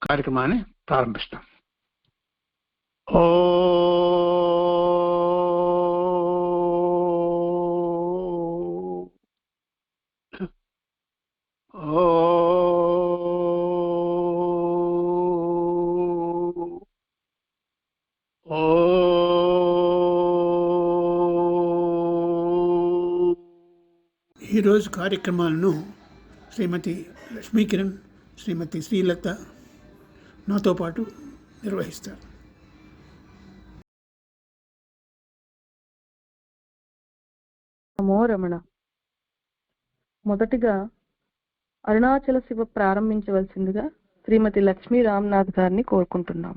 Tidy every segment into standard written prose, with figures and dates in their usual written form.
కార్యక్రమాన్ని ప్రారంభిస్తాం. ఓ ఈరోజు కార్యక్రమాలను శ్రీమతి లక్ష్మీకిరణ్, శ్రీమతి శ్రీలత నాతో పాటు నిర్వహిస్తారు. నమో రమణ. మొదటిగా అరుణాచల శివ ప్రారంభించవలసిందిగా శ్రీమతి లక్ష్మీ రామ్నాథ్ గారిని కోరుకుంటున్నాం.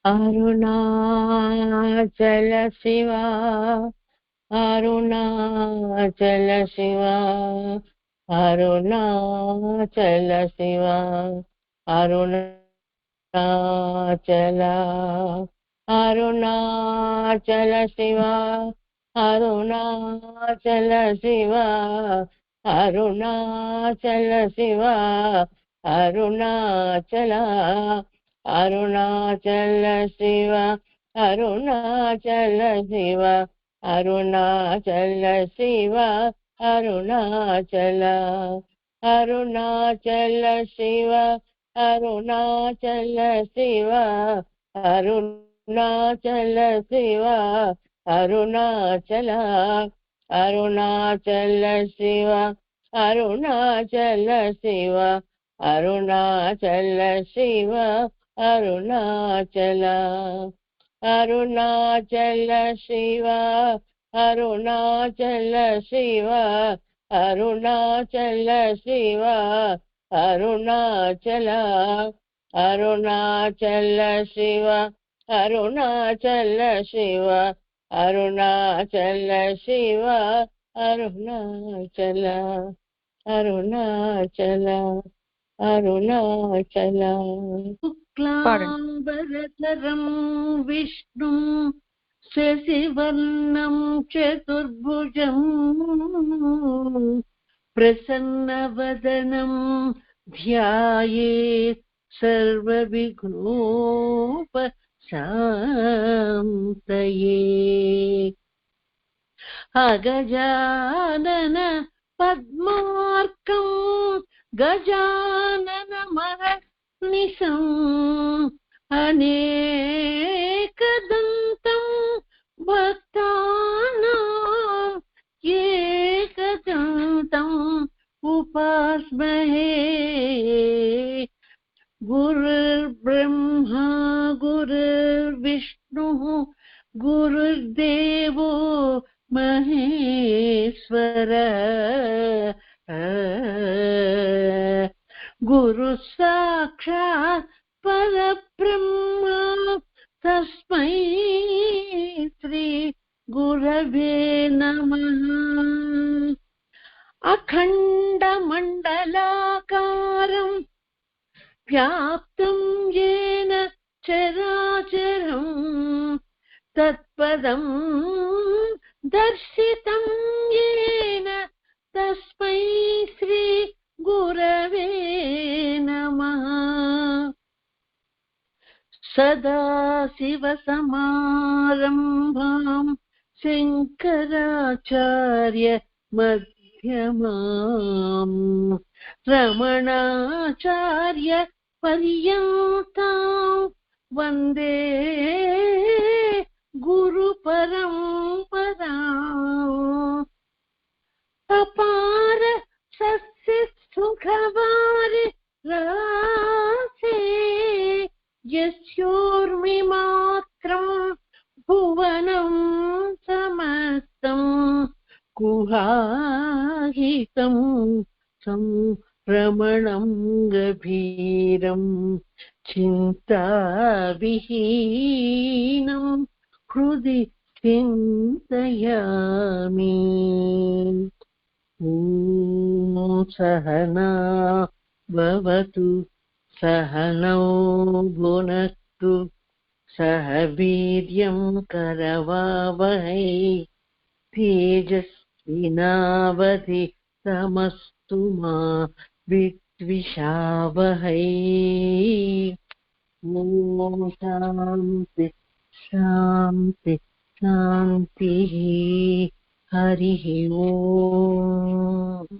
అరుణాచల శివ అరుణాచల శివ అరుణాచల శివ అరుణాచల అరుణాచల శివ అరుణాచల శివ అరుణాచల శివ అరుణాచల అరుణాచల శివ అరుణాచల శివ అరుణాచల శివ అరుణాచల అరుణాచల శివ అరుణాచల శివ అరుణాచల శివ అరుణాచల అరుణాచల శివ అరుణాచల శివ అరుణాచల శివ అరుణాచల అరుణాచల శివ అరుణాచల శివ అరుణాచల శివ అరుణాచల అరుణాచల శివ అరుణాచల శివ అరుణాచల శివ అరుణాచల అరుణాచల అరుణాచల శుక్లాంబరధరం విష్ణు శశివర్ణం చతుర్భుజం ప్రసన్నవదనం ధ్యాయేత్ సర్వవిఘ్నోపశాంతయే అగజానన పద్మార్కం గజాననమహర్నిశం అనేకదంతం భక్తానాం ఏకదంతం ఉపాస్మహే గురుర్బ్రహ్మా గురుర్విష్ణుః గురుర్దేవో మహేశ్వరః గురు సాక్షాత్ పరబ్రహ్మ తస్మై శ్రీ గురవే నమః. అఖండ మండలాకారం వ్యాప్తం యేన చరాచరం తత్పదం దర్శితం యేన తస్మై శ్రీ గురవే నమః. సదాశివసమారంభాం శంకరాచార్య మధ్యమాం రమణాచార్య పర్యంతాం వందే గురు పరంపరాం. అపార సస్య సుఖవారి రాసే యస్యోర్మిమాత్రం భువనం సమస్తం కుహాహితం సంరమణం గభీరం చింతావిహీనం హృది చింతయామి. సహనా భవతు సహనౌ భునక్తు सह वीर्यं करवावहै तेजस्विनावधितमस्तु मा विद्विषावहै। ॐ शान्ति शान्ति शान्तिः। हरिः ओम्।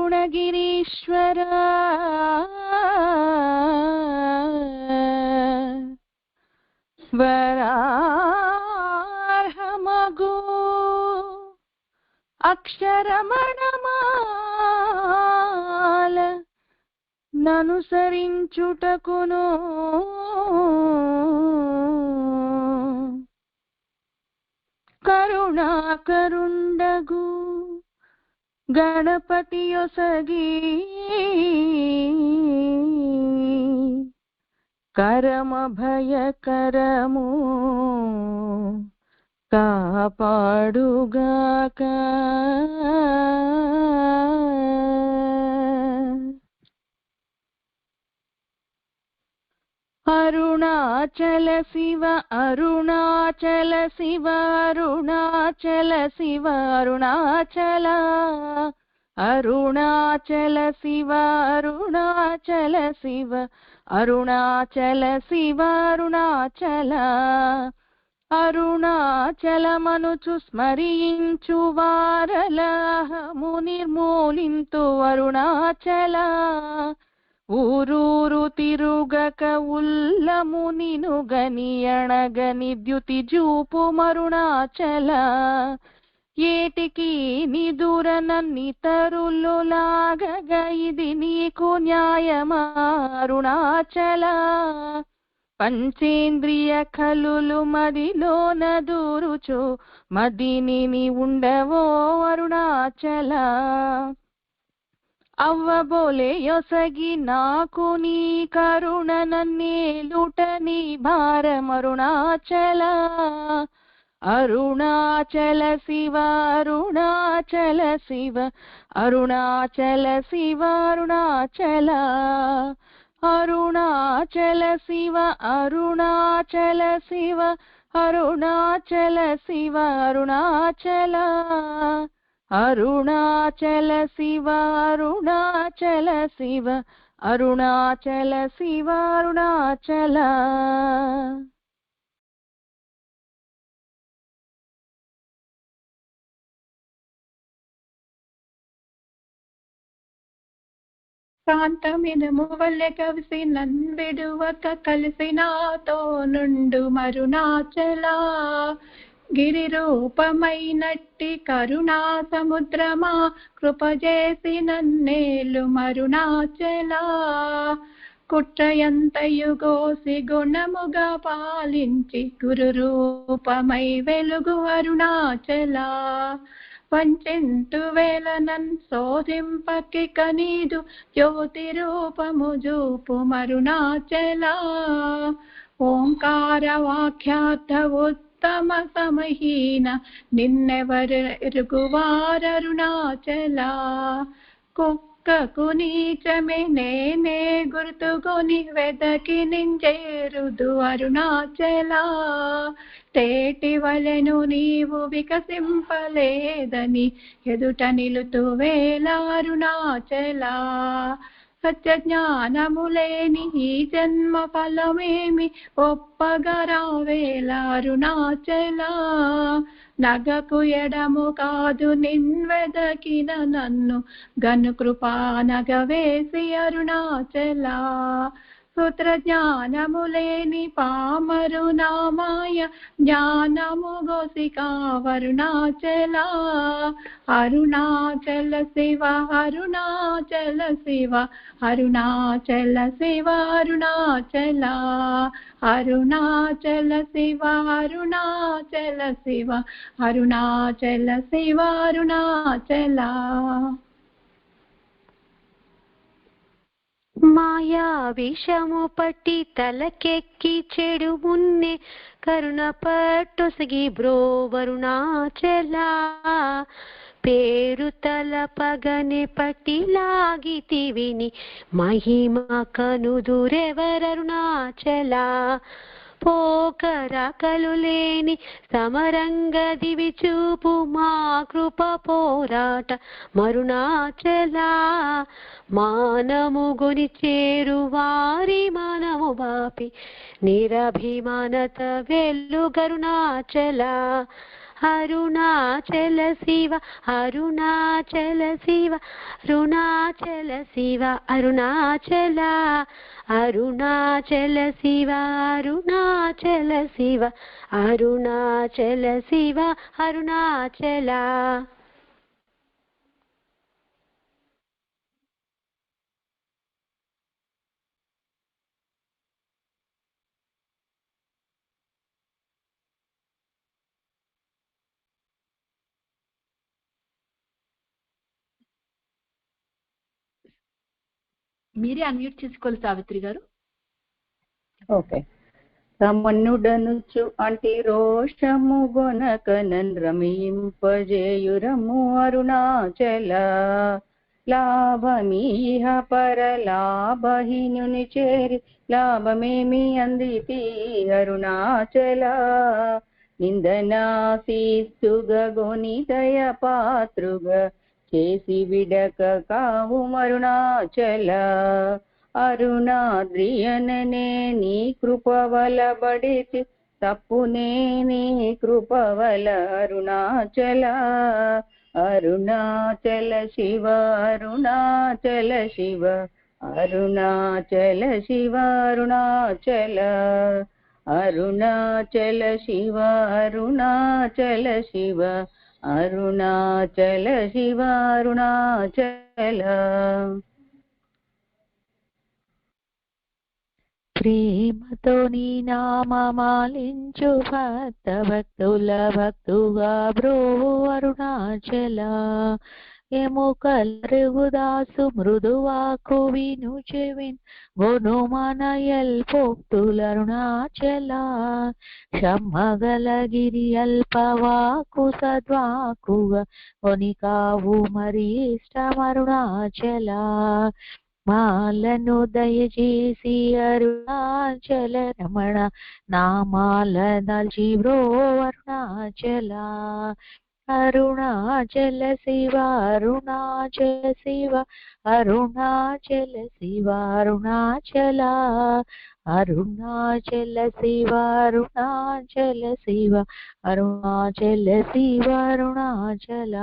साक्षादरुणगिरीश्वर वरार्हमगो अक्षरमणमाल ననుసరించుటకును కరుణాకరుండగు గణపతి యొసగి కరమ భయకరము కాపాడుగాక. అరుణాచల శివ అరుణాచల శివ అరుణాచల శివ అరుణాచల అరుణాచల శివ అరుణాచల శివ అరుణాచల శివ అరుణాచల అరుణాచలమనుచు స్మరించు వారలహము నిర్మూలింతు అరుణాచల ఊరూరు తిరుగక ఉల్లము నినుగని అణగని ద్యుతి జూపు మరుణాచల ఏటికి నిదురనన్ని తరులు లాగగ ఇది నీకు న్యాయమా అరుణాచల పంచేంద్రియ కలులు మదిలోన దూరుచు మదిని ఉండవో అరుణాచల అవ్వబోలే యొసగి నాకు నీ కరుణ నన్నేలుట నీ భారమరుణాచల అరుణాచల శివ అరుణాచల శివ అరుణాచల శివ అరుణాచల అరుణాచల శివ అరుణాచల శివ అరుణాచల శివ అరుణాచల అరుణాచల శివ అరుణాచల శివ అరుణాచల శివ అరుణాచల. కాంతమినము వల్లె కవిసి నన్విడువక కలిసి నాతో నుండు మరుణాచల గిరి రూపమైనట్టి కరుణా సముద్రమా కృపజేసి నన్నేలు మరుణాచల కుట్రయంతయుగోసి గుణముగా పాలించి గురు రూపమై వెలుగు అరుణాచల వంచెంతు వేల నన్ శోధింపకి కనీదు జ్యోతి రూపము జూపు మరుణాచల ఓంకార వాఖ్యాత ఉత్తమ సమహీన నిన్నెవరు ఎరుగువారరుణాచల కుక్కకు నీచమే నేనే గుర్తుకొని వెదకి నింజేరుదు అరుణాచల తేటి వలెను నీవు వికసింపలేదని ఎదుట నిలుతు వేల అరుణాచల సత్య జ్ఞానములేని ఈ జన్మ ఫలమేమి ఒప్పగరావేల అరుణాచల నగకు ఎడము కాదు నిన్వెదకిన నన్ను గను కృపా నగవేసి అరుణాచల సూత్ర జ్ఞానములేని పామరునామాయ జ్ఞానము గోసికా అరుణాచల అరుణాచల శివ అరుణాచల శివ అరుణాచల శివ అరుణాచల అరుణాచల శివ అరుణాచల శివ అరుణాచల శివ అరుణాచల. మాయా విషము పట్టి తలకెక్కి చెడు మున్నే కరుణ పట్టొసగి బ్రో వరుణాచల పేరు తల పగనే పట్టి లాగితి విని మహిమ కనుదురెవరరుణాచల పోకరకలు లేని సమరంగ దివి చూపు మా కృప పోరాట మరుణాచల మానము గుని చేరు వారి మనము బాపి నిరభిమానత వెల్లు గరుణాచల అరుణాచల శివ అరుణాచల శివ అరుణాచల శివ అరుణాచల అరుణాచల శివ అరుణాచల శివ అరుణాచల శివ అరుణాచల. మీరే అన్మ్యూట్ చేసుకోవాలి సావిత్రి గారు. ఓకే. రమణుడనుచు అంటి రోషము గొనకనన్ రమింపజేయురము అరుణాచల లాభమీహ పరలాభహీనుని చేరి లాభమేమి అందితి అరుణాచల నిందనాశీస్తుగా గోని దయ పాత్రుగా చేసి విడక కావు అరుణాచల అరుణాద్రియననే నీ కృపవల బడితి తప్పునే నీ కృపవల అరుణాచల అరుణాచల శివ అరుణాచల శివ అరుణాచల శివ అరుణాచల అరుణాచల శివ అరుణాచల శివ అరుణాచల శివ అరుణాచల. ప్రేమతో నీ నామమాలించు భక్త భక్తుల భక్తుగా బ్రో అరుణాచల ఎముకలరుగుదాసు మృదువాకు విను చెవిన్ గొను మనయల్ పోక్తులరుణాచల క్షమ్మగలగిరి అల్పవాకు సద్వాకుగా కొనికావు మరి ఇష్టమరుణాచల మాలను దయచేసి అరుణాచల రమణ నామాల దల్చి బ్రో అరుణాచల అరుణాచల శివ అరుణాచల శివ అరుణాచల శివ అరుణాచల అరుణాచల శివ అరుణాచల శివ అరుణాచల శివ అరుణాచల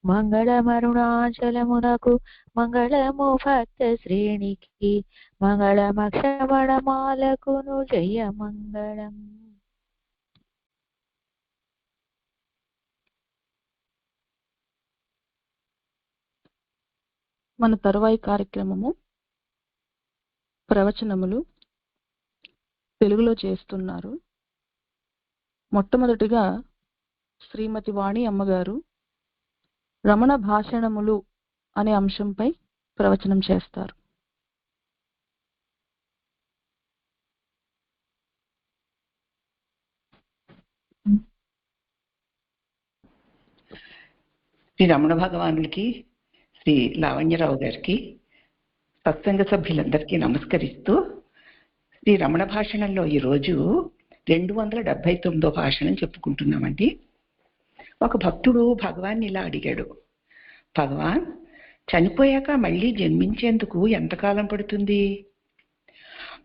మంగళమరుణాచలమునకు మంగళము భక్త శ్రేణికి మంగళమక్షమణమాలకును జయ మంగళం. మన తరువాయి కార్యక్రమము ప్రవచనములు తెలుగులో చేస్తున్నారు. మొట్టమొదటిగా శ్రీమతి వాణి అమ్మగారు రమణ భాషణములు అనే అంశంపై ప్రవచనం చేస్తారు. శ్రీ రమణ భగవానులకి, శ్రీ లావణ్యరావు గారికి, సత్సంగ సభ్యులందరికీ నమస్కరిస్తూ శ్రీ రమణ భాషణంలో ఈరోజు 279వ భాషణం చెప్పుకుంటున్నామండి. ఒక భక్తుడు భగవాన్ని ఇలా అడిగాడు, భగవాన్, చనిపోయాక మళ్ళీ జన్మించేందుకు ఎంతకాలం పడుతుంది?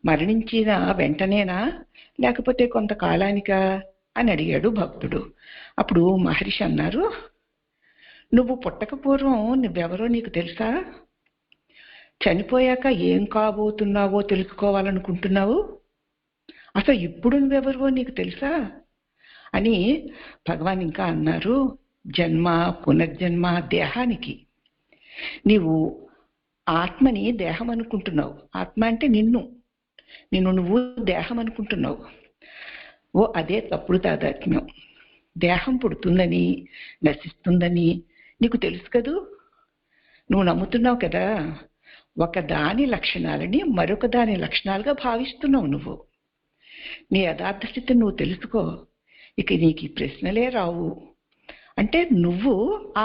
మరణించిన వెంటనేనా లేకపోతే కొంతకాలానికా అని అడిగాడు భక్తుడు. అప్పుడు మహర్షి అన్నారు, నువ్వు పుట్టక పూర్వం నువ్వెవరో నీకు తెలుసా? చనిపోయాక ఏం కాబోతున్నావో తెలుసుకోవాలనుకుంటున్నావు? అసలు ఇప్పుడు నువ్వెవరివో నీకు తెలుసా అని భగవాన్ ఇంకా అన్నారు. జన్మ పునర్జన్మ దేహానికి. నీవు ఆత్మని దేహం అనుకుంటున్నావు. ఆత్మ అంటే నిన్ను నువ్వు దేహం అనుకుంటున్నావు. అదే తప్పుడు తాదాత్మ్యం. దేహం పుడుతుందని నశిస్తుందని నీకు తెలుసు కదూ. నువ్వు నమ్ముతున్నావు కదా. ఒక దాని లక్షణాలని మరొక దాని లక్షణాలుగా భావిస్తున్నావు. నువ్వు నీ యథార్థ స్థితిని నువ్వు తెలుసుకో. ఇక నీకు ఈ ప్రశ్నలే రావు. అంటే నువ్వు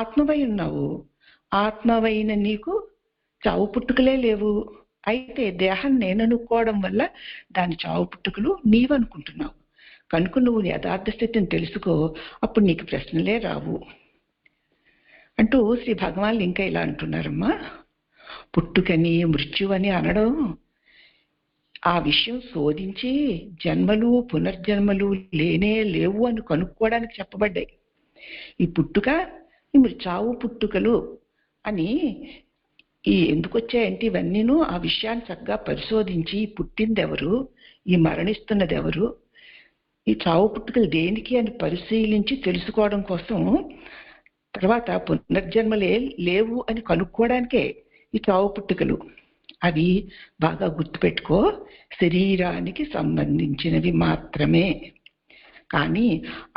ఆత్మవై ఉన్నావు. ఆత్మవైన నీకు చావు పుట్టుకలే లేవు. అయితే దేహం నేననుకోవడం వల్ల దాని చావు పుట్టుకలు నీవనుకుంటున్నావు. కనుక నువ్వు యథార్థ స్థితిని తెలుసుకో. అప్పుడు నీకు ప్రశ్నలే రావు అంటూ శ్రీ భగవాన్లు ఇంకా ఇలా అంటున్నారమ్మా. పుట్టుకని మృత్యువని అనడం ఆ విషయం శోధించి జన్మలు పునర్జన్మలు లేనే లేవు అని కనుక్కోవడానికి చెప్పబడ్డాయి. ఈ పుట్టుక ఈ చావు పుట్టుకలు అని ఎందుకు వచ్చాయంటే ఇవన్నీను ఆ విషయాన్ని చక్కగా పరిశోధించి పుట్టిందెవరు, ఈ మరణిస్తున్నది ఎవరు, ఈ చావు పుట్టుకలు దేనికి అని పరిశీలించి తెలుసుకోవడం కోసం, తర్వాత పునర్జన్మలే లేవు అని కనుక్కోవడానికే ఈ చావు పుట్టుకలు. అవి బాగా గుర్తుపెట్టుకో, శరీరానికి సంబంధించినవి మాత్రమే, కానీ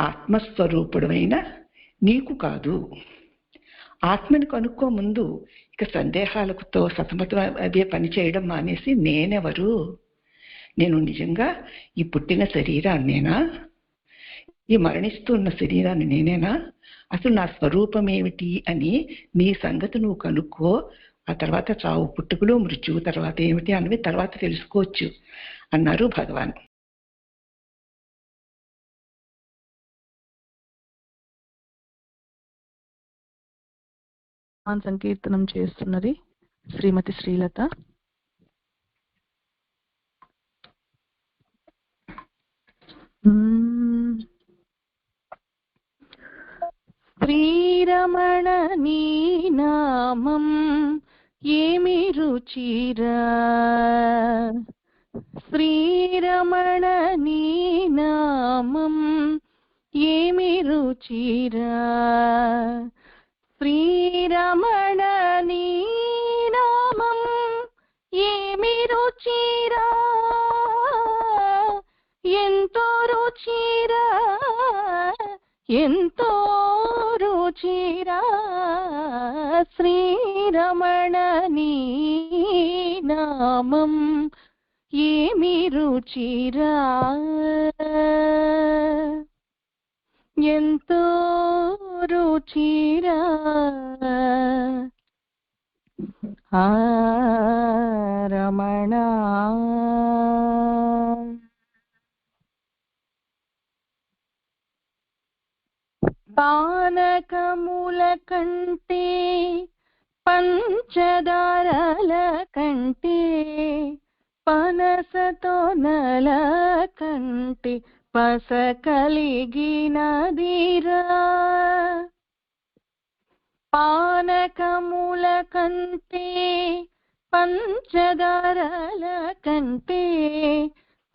ఆత్మస్వరూపుడమైన నీకు కాదు. ఆత్మని కనుక్కో ముందు. ఇక సందేహాలతో సతమతం అదే పని చేయడం మానేసి నేనెవరు, నేను నిజంగా ఈ పుట్టిన శరీరాన్నేనా, ఈ మరణిస్తున్న శరీరాన్ని నేనేనా, అసలు నా స్వరూపం ఏమిటి అని నీ సంగతి నువ్వు కనుక్కో. ఆ తర్వాత చావు పుట్టుకలు మృత్యువు తర్వాత ఏమిటి అన్నవి తర్వాత తెలుసుకోవచ్చు అన్నారు భగవాన్. సంకీర్తనం చేస్తున్నది శ్రీమతి శ్రీలత. శ్రీరమణ నీ నామం ఏమి రుచిరా, శ్రీరమణ నీ నామం ఏమి రుచిరా, శ్రీరమణ నీ నామం ఏమి రుచిరా, ఎంతో రుచిరా, ఎంతో రుచిరా, శ్రీరమణ నీ నామం ఏమి రుచిరా, ఎంతో రుచిరా, రమణ. పానకముల కంటే పంచదారల కంటే పనసతో నల కంటే పస కలిగినదిరా, పానకముల కంటే పంచదారల కంటే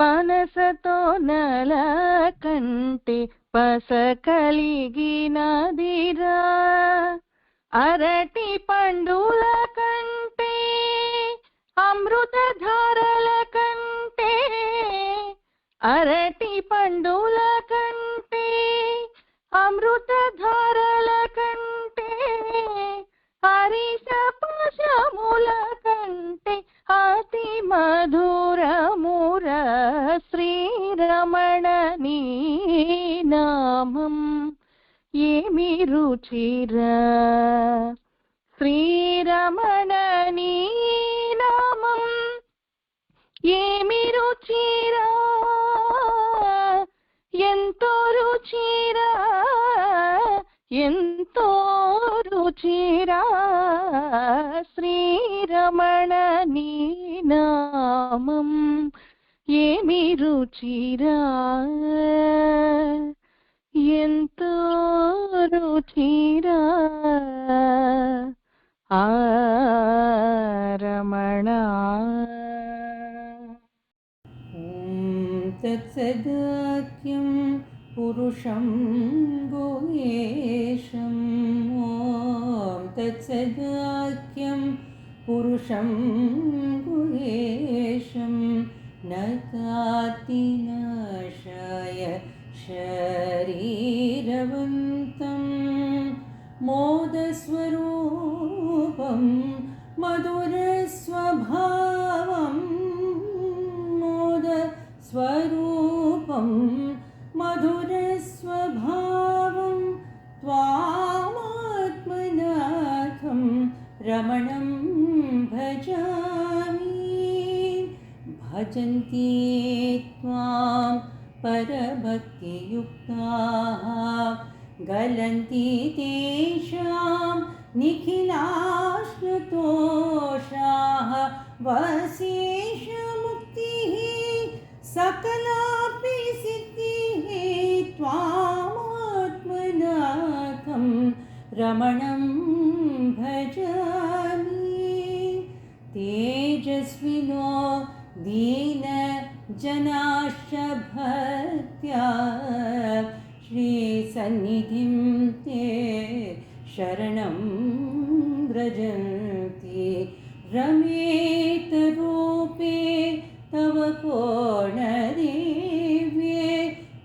పనసతో నల కంటే పస కలిగినదిరా, అరటి పండుల కంటే అమృతధారల కంటే, అరటి పండుల కంటే అమృతధారల కంటే హరిష పశముల కంటే అతి మధురముర, శ్రీరమణ నీ నామం ఏమి రుచిరా, శ్రీరమణ నీ నామం ఏమి రుచిరా, ఎంతో రుచిరా, ఎంతో రుచిరా, శ్రీరమణ నీ నామం ఏమి రుచిరా, ఎంతో రుచిరా, రమణ. तत्सदाख्यं पुरुषं गुहेशम् ॐ तत्सदाख्यं पुरुषं गुहेशं न ताति नाशाय शरीरवन्तं मोदस्वरूपं मधुरस्वभावं मोदस्वरूपं मधुरस्वभावं त्वामात्मनाथं रमणं भजामि भजन्ति त्वां परभक्तियुक्ताः गलन्ति तेषां निखिलाश्रुतोषाः वशेषमुक्तिः सकलापि सिद्धिः त्वामात्मनाथं रमणं भजामि तेजस्विनो दीनजनाश्च भक्त्या श्रीसन्निधिं ते शरणं व्रजन्ति रमेतरूपे तव कोणदेव्ये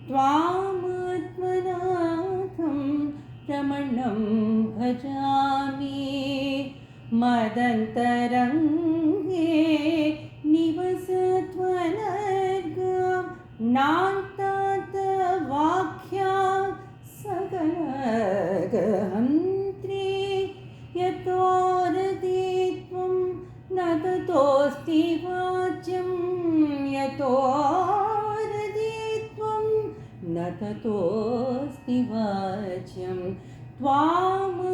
त्वामात्मनाथं रमणं भजामि मदन्तरङ्गे निवसत्वनर्गां नान्तात वाक्या सकलगहन्त्री यतोरति त्वं न ततोऽस्ति वाच्यं यतोरति त्वं न ततोऽस्ति वाच्यं त्वामात्मनाथं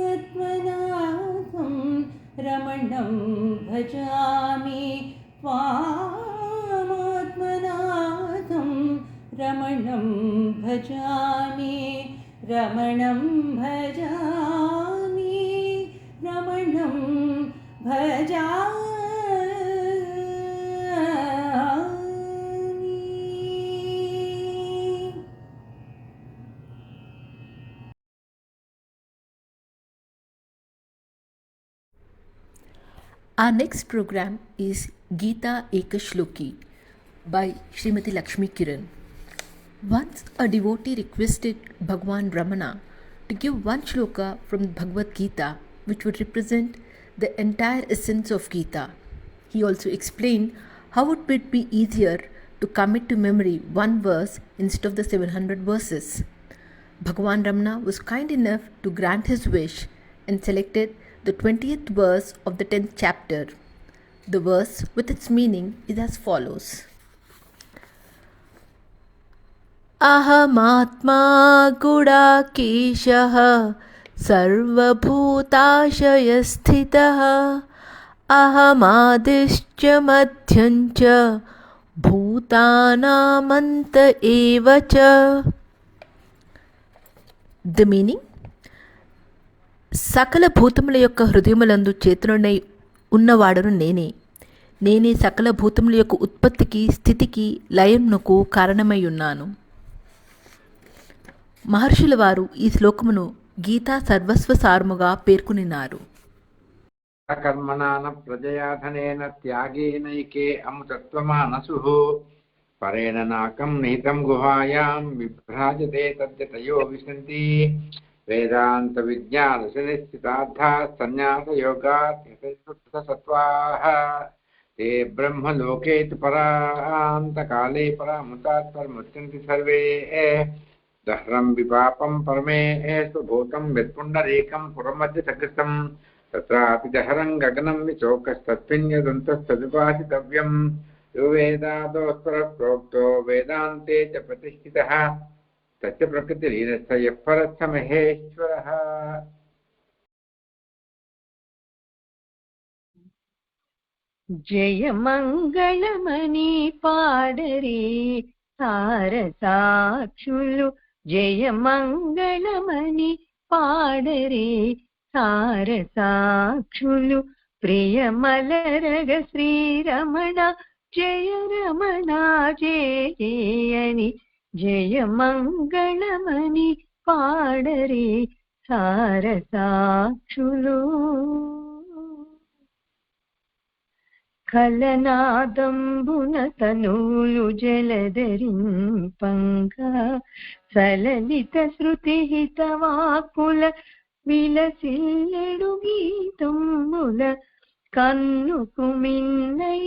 रमणं भजामि त्वामात्मनाथं रमणं भजामि रमणं भजामि रमणं भजामि Our next program is Gita Ekashloki by Srimati Lakshmi Kiran. Once a devotee requested Bhagwan Ramana to give one shloka from Bhagavad Gita which would represent the entire essence of Gita. He also explained how it would be easier to commit to memory one verse instead of the 700 verses. Bhagwan Ramana was kind enough to grant his wish and selected the 20th verse of the 10th chapter. The verse with its meaning is as follows. Ahamatma gudakeshah sarvabhutashayasthitah ahamadischa madhyancha bhutanamanta evacha. The meaning: సకల భూతముల యొక్క హృదయములందు చేతులనై ఉన్నవాడను నేనే. నేనే సకల భూతముల యొక్క ఉత్పత్తికి, స్థితికి, లయమునకు కారణమై ఉన్నాను. మహర్షుల వారు ఈ శ్లోకమును గీతా సర్వస్వ సారముగా పేర్కొనినారు. కర్మణాన ప్రజయాధనేన త్యాగేనైకే అమృతత్వమానసుః పరేణ నాకం నిహితం గుహాయాం విభ్రాజతే తద్యతయో విశంతి వేదాంత విజ్ఞాన సునిశ్చితార్థా సన్యాస యోగాత్ సత్వాః ते ब्रह्मलोके तु परान्तकाले परामुतात् परमुच्यन्ति सर्वे दह्रं विपापं परमे स्वभूतं यत्पुण्डरीकं पुरमद्य सकृतं तत्रापि दहरं गगनं विचोकस्तस्मिन्यदन्तस्तदुपासितव्यं यो वेदादोस्परः प्रोक्तो वेदान्ते च प्रतिष्ठितः तस्य प्रकृतिरीनस्य यः परः स महेश्वरः. जय मंगलमणि पाडरे सारसाक्षुलु जय मंगलमणि पाडरे सारसाक्षुलु प्रियमलरग श्रीरमण జయ రమణ జయని జయ మంగళమని పాడరే సారసాక్షులు. కలనాదంబున తనూలు జలధరింపంగా సలలిత శృతి హితవాకుల విలసిల్లెడు గీతముల కన్నుకు మిన్నై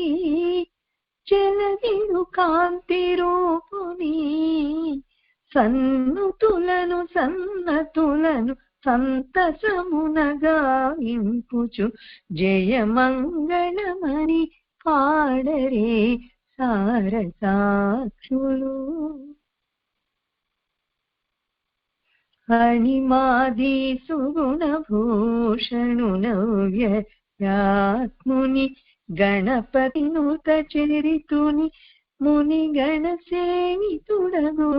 జలదిరు కాంతి రూపుని సన్నుతులను సన్నతులను సంతసమునగా ఇంపుచు జయ మంగళమని పాడరే సారసాక్షులు. అణిమాది సుగుణ భూషణు నవ్యాత్ముని గణపతి నూత చరితుని ముని గణ సేవితుడగు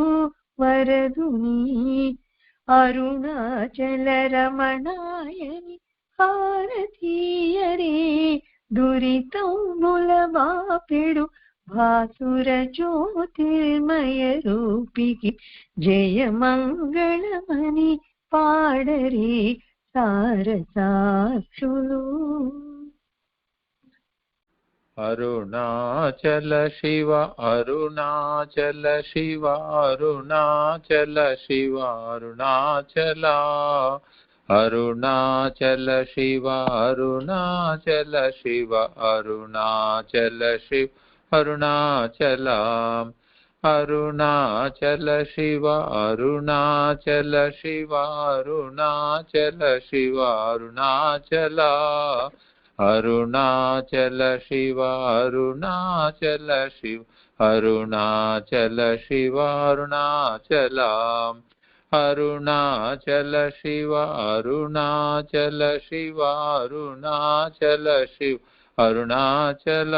వరదుని అరుణాచల రమణాయని హారతీయరే దురితముల బాపెడు భాసుర జ్యోతిర్మయ రూపికి జయ మంగళమని పాడరే సారసాక్షులు. అరుణాచల శివ అరుణాచల శివ అరుణాచల శివ అరుణాచల అరుణాచల శివ అరుణాచల శివ అరుణాచల శివ అరుణాచల అరుణాచల శివ అరుణాచల శివ అరుణాచల శివ అరుణాచల అరుణాచల శివ అరుణాచల శివ అరుణాచల శివ అరుణాచల అరుణాచల శివ అరుణాచల శివ అరుణాచల శివ అరుణాచల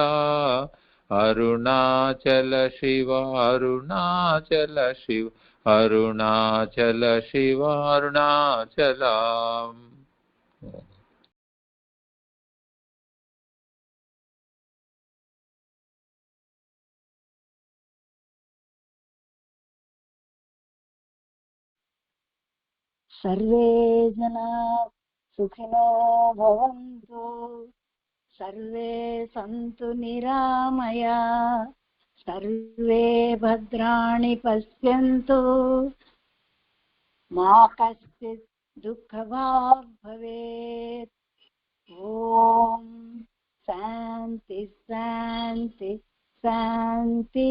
అరుణాచల శివ అరుణాచల శివ అరుణాచల శివ అరుణాచల. సర్వే జనా సుఖినో భవంతు, సర్వే సంతు నిరామయా, సర్వే భద్రాణి పశ్యంతు, మా కశ్చిత్ దుఃఖభాగ్ భవేత్. ఓం శాంతి శాంతి శాంతి.